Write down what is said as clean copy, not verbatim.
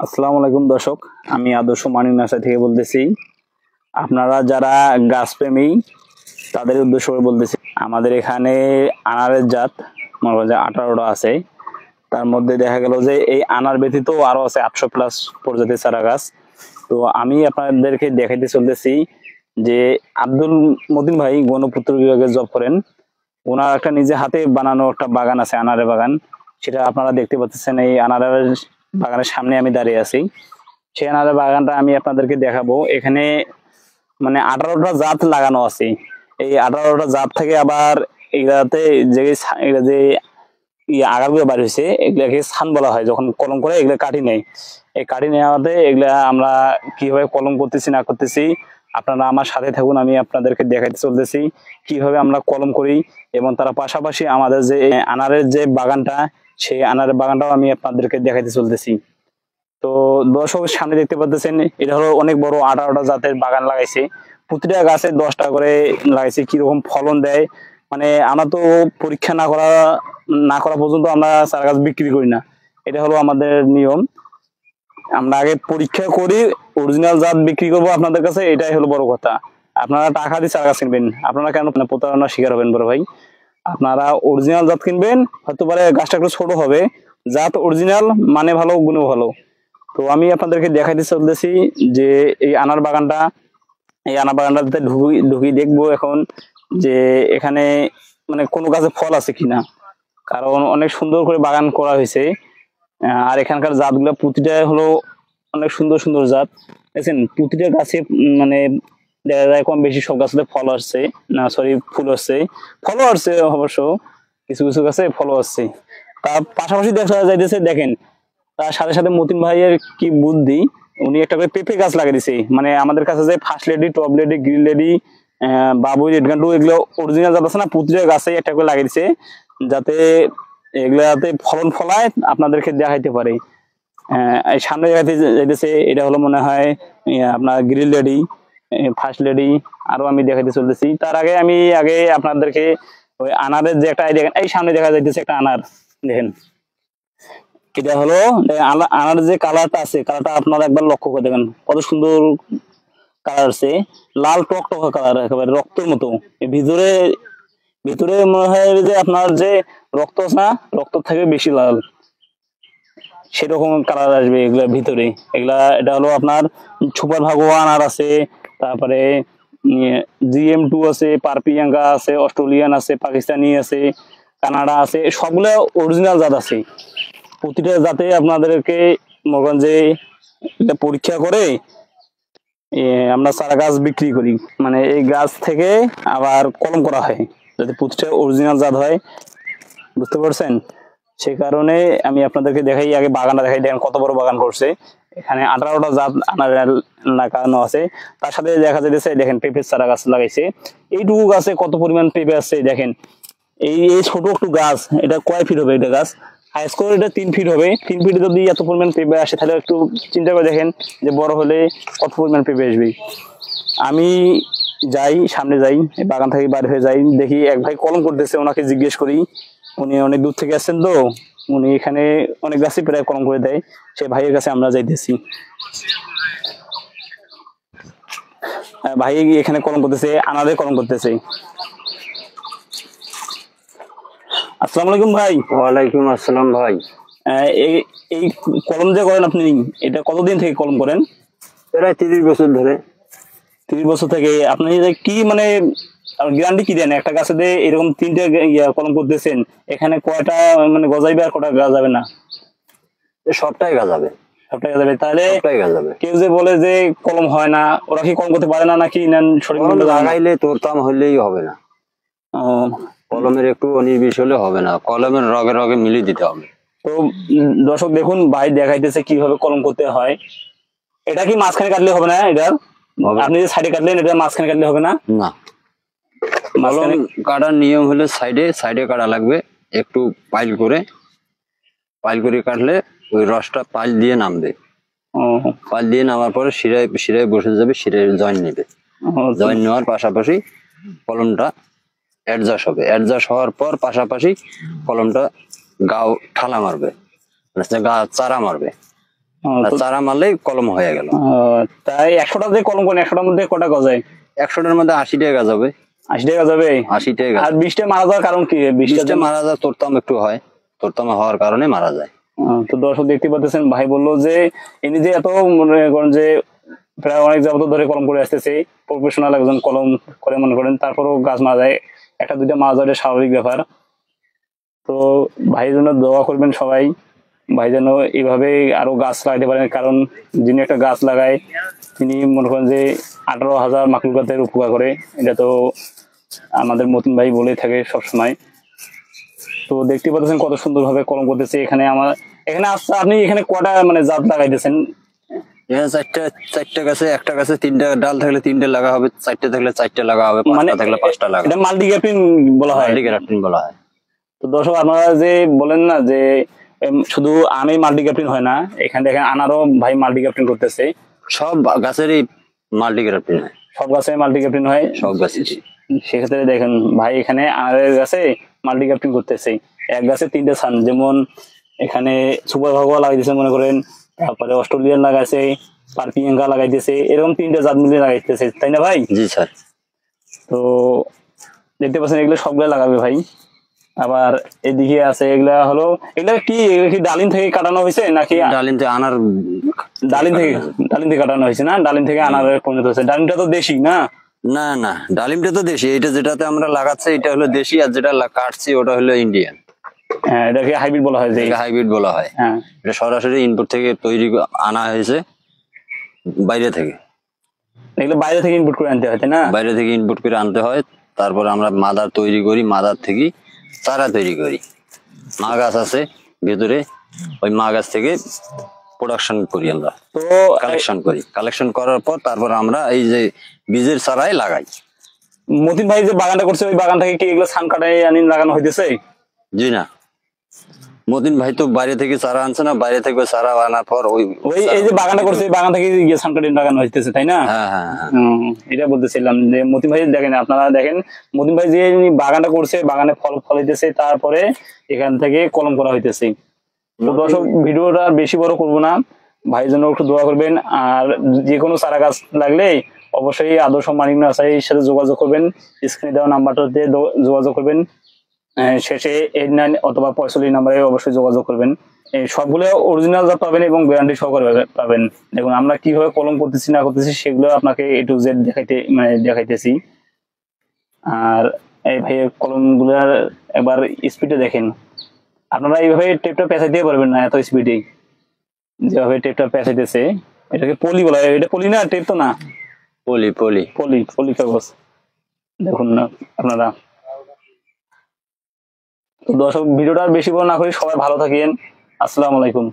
আসসালামু আলাইকুম দর্শক, আমি আদর্শ মানিকনাসা থেকে বলতেছি। আপনারা যারা গাছপ্রেমী তাদের উদ্দেশ্য করে বলতেছি, আমাদের এখানে আনারের জাত মনে করেন যে 18টা আছে। তার মধ্যে দেখা গেল যে এই আনার ব্যতীত আরো আছে 800+ প্রজাতির চারা গাছ। তো আমি আপনাদেরকে দেখাইতে চলতেছি যে আব্দুল মতিন ভাই গণপূর্ত বিভাগে জব করেন, ওনার একটা নিজে হাতে বানানো একটা বাগান আছে, আনারের বাগান। সেটা আপনারা দেখতে পাচ্ছেন, এই আনারের বাগানের সামনে আমি দাঁড়িয়ে আছি। সেই আনারের বাগানটা আমি আপনাদেরকে দেখাবো। এখানে মানে 18টা জাত লাগানো আছে। এই 18টা জাত থেকে আবার এগুলাতে যে এগুলা যে আগারগুলো বার হয়েছে এগুলাকে ছান বলা হয়। যখন কলম করে এগুলা কাটি নেয়, এই কাটি নেওয়াতে এগুলা আমরা কিভাবে কলম করতেছি না করতেছি আপনারা আমার সাথে থাকুন। আমি আপনাদেরকে দেখাইতে চলতেছি কিভাবে আমরা কলম করি, এবং তার পাশাপাশি আমাদের যে আনারের যে বাগানটা, সেই আনারের বাগানটাও আমি আপনাদেরকে দেখাইতে চলতেছি। তো দর্শকের সামনে দেখতে পাচ্ছেন, এটা হলো অনেক বড় 18টা জাতের বাগান লাগাইছে। প্রতিটা গাছে 10টা করে লাগাইছে। কিরকম ফলন দেয় মানে আমরা তো পরীক্ষা না করা পর্যন্ত আমরা চারা গাছ বিক্রি করি না। এটা হলো আমাদের নিয়ম। আমরা আগে পরীক্ষা করি, অরিজিনাল জাত বিক্রি করবো আপনাদের কাছে, এটাই হলো বড় কথা। আপনারা টাকা দিয়ে চারা গাছ কিনবেন, আপনারা কেন প্রতারণার শিকার হবেন বড় ভাই? আপনারা অরিজিনাল জাত কিনবেন, হয়তো পারে গাছটা একটু ছোট হবে, জাত অরিজিনাল, মানে ভালো, গুণও ভালো। তো আমি আপনাদেরকে দেখাইতে চলতেছি যে এই আনার বাগানটাতে ঢুকি দেখবো এখন যে এখানে মানে কোনো গাছে ফল আছে কিনা, কারণ অনেক সুন্দর করে বাগান করা হয়েছে। আর এখানকার জাতগুলো প্রতিটা হলো অনেক সুন্দর সুন্দর জাত। দেখছেন প্রতিটা গাছে মানে দেখা যায় কম বেশি সব গাছে ফল আসছে, না সরি ফুল আসছে, ফলও আসছে অবশ্য, কিছু কিছু গাছে ফলও আসছে। তার পাশাপাশি দেখা যাইতেছে, দেখেন তার সাথে সাথে মতিন ভাইয়ের কি বুদ্ধি, উনি একটা করে পেঁপে গাছ লাগিয়ে দিছে। মানে আমাদের কাছে যে first lady, top lady, green lady, বাবুই, রেডগান্ডু, এগুলো অরিজিনাল জাত আছে না, প্রতিটা গাছে একটা করে লাগিয়ে দিছে, যাতে এগুলাতে ফলন ফলায় আপনাদেরকে দেখাইতে পারে। এই সামনে দেখাইতে যাইতেছে, এটা হলো মনে হয় আপনার গ্রিন লেডি, ফার্স্ট লেডি, আরো আমি দেখাইতে চলতেছি। তার আগে আমি আপনাদেরকে ওই আনারের যে একটা দেখেন, এই সামনে দেখা যাইতেছে একটা আনার, দেখেন এটা হলো আনার যে কালারটা আছে, কালারটা আপনারা একবার লক্ষ্য করে দেখেন, কত সুন্দর কালার আছে, লাল টকটকা কালার, একেবারে রক্তের মতো। ভিতরে ভিতরে মনে হয় যে আপনার যে রক্ত আছে না, রক্ত থেকে বেশি লাল, সেরকম কালার আসবে এগুলা ভিতরে। এটা হলো আপনার সুপার ভাগোয়া আনার আছে, তারপরে GM2 আছে, পারপিয়াঙ্গা আছে, অস্ট্রেলিয়ান আছে, পাকিস্তানি আছে, কানাডা আছে, সবগুলো অরিজিনাল জাত আছে। প্রতিটা জাতে আপনাদেরকে মনে যে এটা পরীক্ষা করে আমরা চারা গাছ বিক্রি করি, মানে এই গাছ থেকে আবার কলম করা হয় যাতে প্রতিটা অরিজিনাল জাত হয়, বুঝতে পারছেন? সেই কারণে আমি আপনাদেরকে দেখাই, আগে বাগানটা দেখাই, দেখেন কত বড় বাগান করছে। এখানে 18টা জাত লাগানো আছে। তার সাথে দেখা যাচ্ছে দেখেন পেঁপের চারা গাছ লাগাইছে। এইটুকু গাছে কত পরিমাণ পেঁপে আছে দেখেন। এই এই ছোট একটু গাছ, এটা কয় ফিট হবে? এটা গাছ হাই স্কোর এটা 3 ফিট হবে। 3 ফিটে যদি এত পরিমাণ পেঁপে আসে, তাহলে একটু চিন্তা করে দেখেন যে বড় হলে কত পরিমাণ পেঁপে আসবে। আমি যাই, সামনে যাই, বাগান থেকে বাইরে হয়ে যাই, দেখি এক ভাই কলম করতেছে, ওনাকে জিজ্ঞেস করি। উনি অনেক দূর থেকে আসছেন, তো উনি এখানে অনেক গাছই প্রায় কলম করে দেয়। সেই ভাইয়ের কাছে আমরা যাইতেছি। ভাই এখানে কলম করতেছে, আনারে কলম করতেছে। আসসালামু আলাইকুম ভাই। ওয়ালাইকুম আসসালাম ভাই। এই এই কলম যে করেন আপনি, এটা কতদিন থেকে কলম করেন? প্রায় 30 বছর ধরে। 30 বছর থেকে আপনি কি মানে গ্যারান্টি কি দেন একটা গাছে দিয়ে এরকম 3টে কলম করতেছেন, এখানে কয়টা মানে গজাইবে আর কয়টা গাজাবে না? সবটাই গাজাবে, সবটাই গাজাবে। তাহলে সবটাই গাজাবে। কেউ যে বলে যে কলম হয় না, ওরা কি কলম করতে পারে না নাকি সঠিক লাগাইলে তোরতাম হইলেই হবে না, কলমের একটু অনির্বিষ হলে হবে না, কলমের রগে রগে মিলিয়ে দিতে হবে। তো দর্শক দেখুন, ভাই দেখাইতেছে কিভাবে কলম করতে হয়। এটা কি মাঝখানে কাটলে হবে না? এটার আপনি যে সাইডে কাটলেন, এটা মাঝখানে কাটলে হবে না? না, কলম কাটার নিয়ম হলে সাইডে সাইডে কাটা লাগবে, একটু পাইল করে কাটলে ওই রসটা পাইল দিয়ে নামবে। পাইল দিয়ে নামার পরে শিরায় শিরায় বসে যাবে, শিরায় জয়েন নেবে। জয়েন নেওয়ার পাশাপাশি কলমটা অ্যাডজাস্ট হবে, অ্যাডজাস্ট হওয়ার পর পাশাপাশি কলমটা গাও ঠালা মারবে, গা চারা মারবে। তো চারা মারলেই কলম হয়ে গেল। তাই 100টা যে কলম করেন 100টার মধ্যে কটা গজ হয়? 100টার মধ্যে 80 টাকা গাছ হবে। 80 টাকা যাবে? 80 টাকা গাছ। আর 20টা মারা যাওয়ার কারণ কি? 20টা মারা যায় তোরতাম একটু হয়, তোরতাম হওয়ার কারণে মারা যায়। তো দর্শক দেখতে পাচ্ছেন ভাই বললো যে ইনি যে এত মনে করেন যে প্রায় অনেক যাবত ধরে কলম করে আসতেছে, প্রফেশনাল একজন কলম করে মনে করেন, তারপরেও গাছ মারা যায়, একটা দুইটা মারা যাওয়া স্বাভাবিক ব্যাপার। তো ভাইয়ের জন্য দোয়া করবেন সবাই, ভাই যেন এইভাবে আরো গাছ লাগাইতে পারেন, কারণ যিনি একটা গাছ লাগায় তিনি মনে করেন যে 18,000 মাকলুকাতের উপকার করে, এটা তো আমাদের মতিন ভাই বলেই থাকে সবসময়। তো দেখতে পাচ্ছেন কত সুন্দর ভাবে কলম করতেছে। এখানে আপনি এখানে কটা মানে জাত লাগাইতেছেন? এখানে চারটা গাছে, একটা গাছে 3টা ডাল থাকলে 3টে লাগা হবে, 4টে থাকলে 4টে লাগা হবে, 5টা থাকলে 5টা লাগা। এটা মাল্টি গ্রাফটিং বলা হয়। মাল্টি গ্রাফটিং বলা হয়। তো দর্শক আপনারা যে বলেন না যে শুধু আমি মাল্টি গ্রাফটিং হয় না, এখানে দেখেন আনারও ভাই মাল্টি গ্রাফটিং করতেছে। সব গাছেরই মাল্টি গ্রাফটিং হয়। সব গাছে মাল্টি গ্রাফটিং হয়, সব গাছেরই। সেক্ষেত্রে দেখেন ভাই এখানে আনারের গাছে মাল্টি গ্রাফটিং করতেছে। এক গাছে 3টে ছান, যেমন এখানে সুপার ভাগোয়া লাগাইতেছে মনে করেন, তারপরে অস্ট্রেলিয়ান লাগাইছে, পারপিয়াঙ্কা লাগাইতেছে, এরকম 3টে জাত মিলিয়ে লাগাইতেছে, তাই না ভাই? জি স্যার। তো দেখতে পাচ্ছেন এগুলো সবগুলো লাগাবে ভাই। আবার এদিকে আছে এগুলা হলো, এগুলা কি ডালিম থেকে কাটানো হয়েছে নাকি? ডালিম থেকে আনার, ডালিম থেকে কাটানো হয়েছে না, ডালিম থেকে আনারে পরিণত হয়েছে। ডালিমটা তো দেশি না? না না, ডালিমটা তো দেশি। এটা যেটাতে আমরা লাগাচ্ছি এটা হলো দেশি, আর যেটা কাটছি ওটা হলো ইন্ডিয়ান। হ্যাঁ, এটাকে হাইব্রিড বলা হয়। হাইব্রিড বলা হয়। হ্যাঁ, এটা সরাসরি ইনপুট থেকে তৈরি আনা হয়েছে, বাইরে থেকে। এগুলো বাইরে থেকে ইনপুট করে আনতে হয়, তাই না? বাইরে থেকে ইনপুট করে আনতে হয়, তারপর আমরা মাদার তৈরি করি, মাদার থেকে চারা তৈরি করি। মা গাছ আছে ভেতরে, ওই মা গাছ থেকে প্রোডাকশন করি আমরা, তো কালেকশন করি। কালেকশন করার পর তারপর আমরা এই যে বীজের চারাই লাগাই। মতিন ভাই যে বাগানটা করছে ওই বাগান থেকে কি এগুলো ছান কাটাই আনি লাগানো হইতেছে? জি না, মতিন ভাই তো বাইরে থেকে চারা আনছে না, বাইরে থেকে চারা আনার পর ওই এই যে বাগানটা করছে ওই বাগান থেকে গিয়ে ছান কাটাই লাগানো হইতেছে, তাই না? হ্যাঁ হ্যাঁ হ্যাঁ। এটা বলতেছিলাম যে মতিন ভাই দেখেন, আপনারা দেখেন মতিন ভাই যে বাগানটা করছে, বাগানে ফল হইতেছে, তারপরে এখান থেকে কলম করা হইতেছে। তো দর্শক ভিডিওটা বেশি বড় করবো না, ভাইয়ের জন্য একটু দোয়া করবেন। আর যে কোনো চারা গাছ লাগলে অবশ্যই আদর্শ মানিক নার্সারির সাথে যোগাযোগ করবেন, স্ক্রিনে দেওয়া নাম্বারটাতে যোগাযোগ করবেন, শেষে 89 অথবা 45 নাম্বারে অবশ্যই যোগাযোগ করবেন। এই সবগুলো অরিজিনাল জাত পাবেন এবং গ্যারান্টি সহকারে পাবেন। দেখুন আমরা কিভাবে কলম করতেছি না করতেছি সেগুলো আপনাকে A to Z দেখাইতেছি। আর এই ভাইয়ের কলম গুলার একবার স্পিডে দেখেন, আপনারা এইভাবে টেপটা পেঁচাইতে পারবেন না এত স্পিডে, যেভাবে টেপটা পেঁচাইতেছে। এটাকে পলি বলা হয়, এটা পলি না, টেপ তো না, পলি পলি পলি পলি কাগজ। দেখুন না আপনারা। তো দর্শক ভিডিওটা বেশি বড় না করি, সবাই ভালো থাকেন। আসসালামু আলাইকুম।